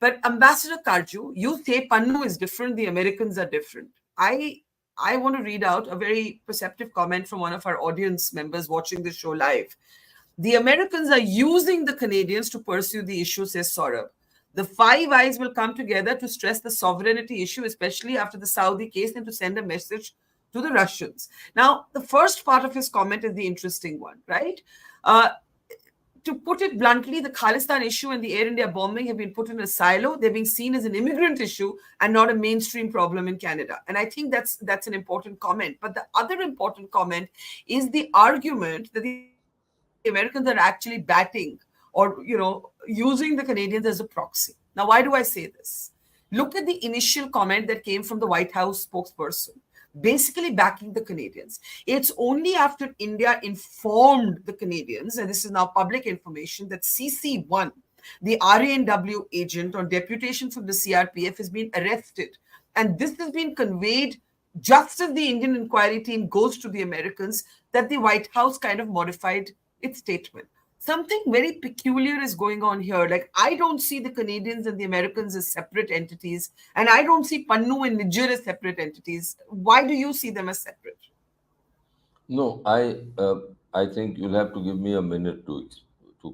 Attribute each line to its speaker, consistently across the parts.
Speaker 1: But Ambassador Karju, you say Pannu is different, the Americans are different. I want to read out a very perceptive comment from one of our audience members watching the show live. The Americans are using the Canadians to pursue the issue, says Saurabh. The Five Eyes will come together to stress the sovereignty issue, especially after the Saudi case, and to send a message to the Russians. Now, the first part of his comment is the interesting one, right? Uh, to put it bluntly, the Khalistani issue and the Air India bombing have been put in a silo. They're being seen as an immigrant issue and not a mainstream problem in Canada. And I think that's an important comment. But the other important comment is the argument that the Americans are actually batting or using the Canadians as a proxy. Now, why do I say this? Look at the initial comment that came from the White House spokesperson, basically backing the Canadians. It's only after India informed the Canadians, and this is now public information, that CC1, the RANW agent on deputation from the CRPF, has been arrested. And this has been conveyed just as the Indian inquiry team goes to the Americans, that the White House kind of modified its statement. Something very peculiar is going on here. Like, I don't see the Canadians and the Americans as separate entities, and I don't see Pannu and Nijjar as separate entities. Why do you see them as separate?
Speaker 2: No, I think you'll have to give me a minute to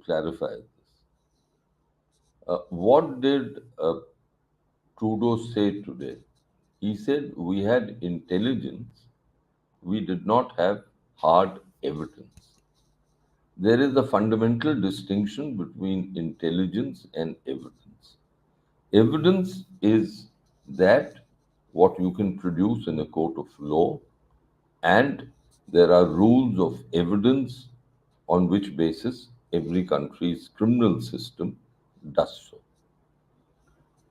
Speaker 2: clarify this. What did Trudeau say today? He said we had intelligence, we did not have hard evidence. There is a fundamental distinction between intelligence and evidence. Evidence is that what you can produce in a court of law, and there are rules of evidence on which basis every country's criminal system does so.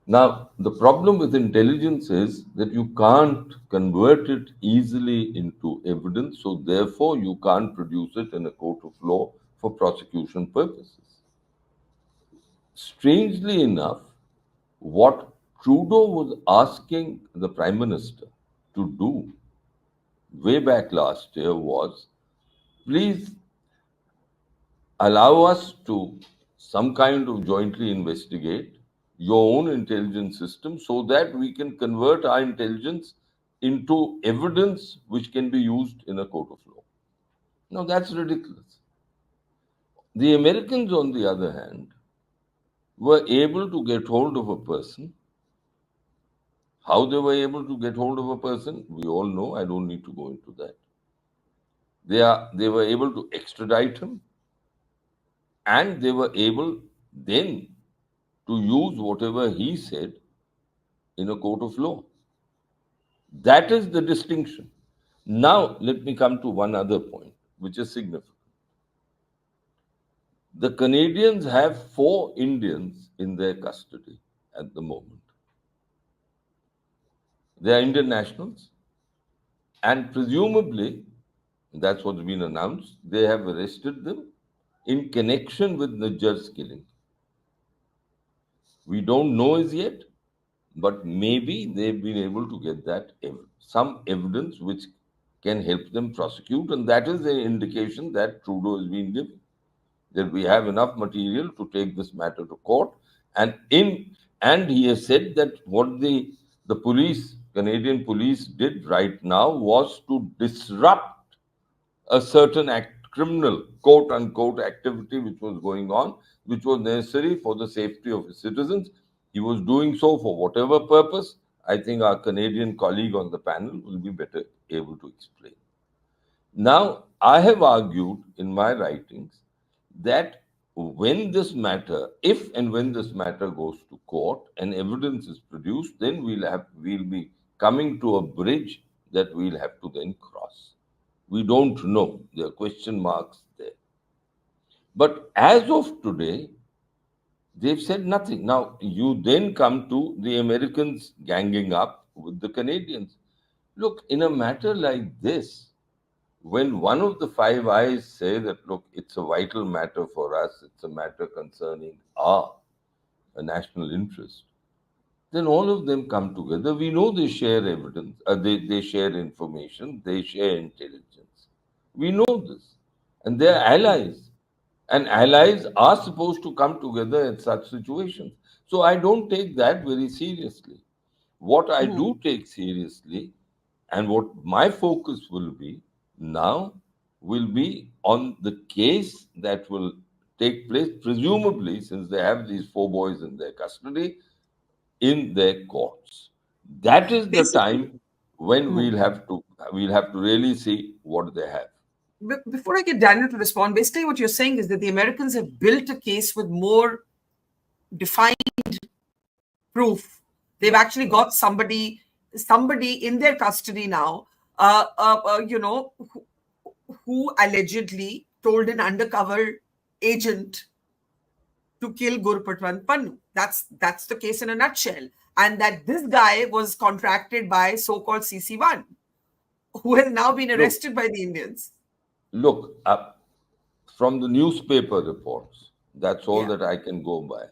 Speaker 2: Now, the problem with intelligence is that you can't convert it easily into evidence, so therefore you can't produce it in a court of law for prosecution purposes. Strangely enough, what Trudeau was asking the Prime Minister to do way back last year was, please allow us to some kind of jointly investigate your own intelligence system so that we can convert our intelligence into evidence which can be used in a court of law. Now, that's ridiculous. The Americans, on the other hand, were able to get hold of a person. How they were able to get hold of a person, we all know. I don't need to go into that. They were able to extradite him, and they were able then to use whatever he said in a court of law. That is the distinction. Now, let me come to one other point, which is significant. The Canadians have 4 Indians in their custody at the moment. They are Indian nationals, and presumably, that's what's been announced, they have arrested them in connection with Nijjar's killing. We don't know as yet, but maybe they've been able to get that some evidence which can help them prosecute, and that is the indication that Trudeau has been giving, that we have enough material to take this matter to court, and he has said that what the police, Canadian police, did right now was to disrupt a certain criminal, quote unquote, activity which was going on, which was necessary for the safety of his citizens. He was doing so for whatever purpose. I think our Canadian colleague on the panel will be better able to explain. Now, I have argued in my writings that when this matter, if and when this matter goes to court and evidence is produced, then we'll be coming to a bridge that we'll have to then cross. We don't know. There are question marks there. But as of today, they've said nothing. Now, you then come to the Americans ganging up with the Canadians. Look, in a matter like this, when one of the Five Eyes say that, look, it's a vital matter for us, it's a matter concerning our national interest, then all of them come together. We know they share evidence, they share information, they share intelligence. We know this. And they're allies. And allies are supposed to come together in such situations. So I don't take that very seriously. What I
Speaker 1: Hmm.
Speaker 2: do take seriously, and what my focus will be now, will be on the case that will take place, presumably, since they have these four boys in their custody, in their courts. That is the
Speaker 1: Basically,
Speaker 2: time when
Speaker 1: hmm.
Speaker 2: we'll have to really see what they have.
Speaker 1: Before I get Daniel to respond, basically what you're saying is that the Americans have built a case with more defined proof. They've actually
Speaker 2: Right.
Speaker 1: got somebody in their custody now, who allegedly told an undercover agent to kill Gurupatwan Pannu. That's the case in a nutshell. And that this guy was contracted by so-called CC1, who has now been
Speaker 2: Look,
Speaker 1: arrested by the Indians.
Speaker 2: look, from the newspaper reports, that's all
Speaker 1: Yeah.
Speaker 2: that I can go by.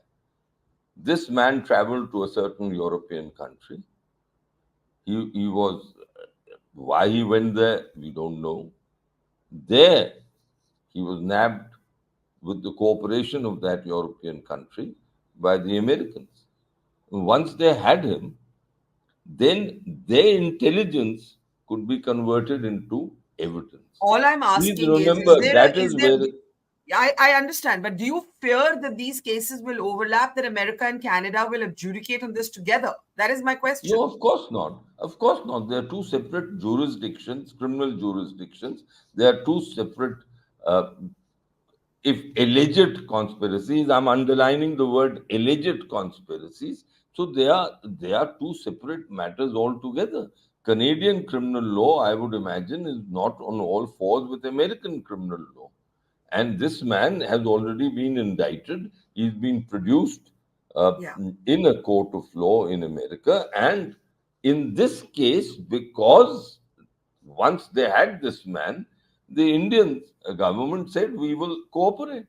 Speaker 2: This man traveled to a certain European country. He was, why he went there, we don't know. There, he was nabbed with the cooperation of that European country by the Americans. Once they had him, then their intelligence could be converted into evidence.
Speaker 1: All I'm
Speaker 2: Please
Speaker 1: asking is
Speaker 2: remember,
Speaker 1: there
Speaker 2: that
Speaker 1: is
Speaker 2: is
Speaker 1: there?
Speaker 2: where,
Speaker 1: I understand, but do you fear that these cases will overlap? That America and Canada will adjudicate on this together? That is my question.
Speaker 2: no, of course not. Of course not. They are two separate jurisdictions, criminal jurisdictions. They are two separate, uh, if alleged conspiracies, I'm underlining the word alleged conspiracies. So they are two separate matters altogether. Canadian criminal law, I would imagine, is not on all fours with American criminal law. And this man has already been indicted. He's been produced uh,
Speaker 1: Yeah.
Speaker 2: in a court of law in America. And in this case, because once they had this man, the Indian government said, we will cooperate.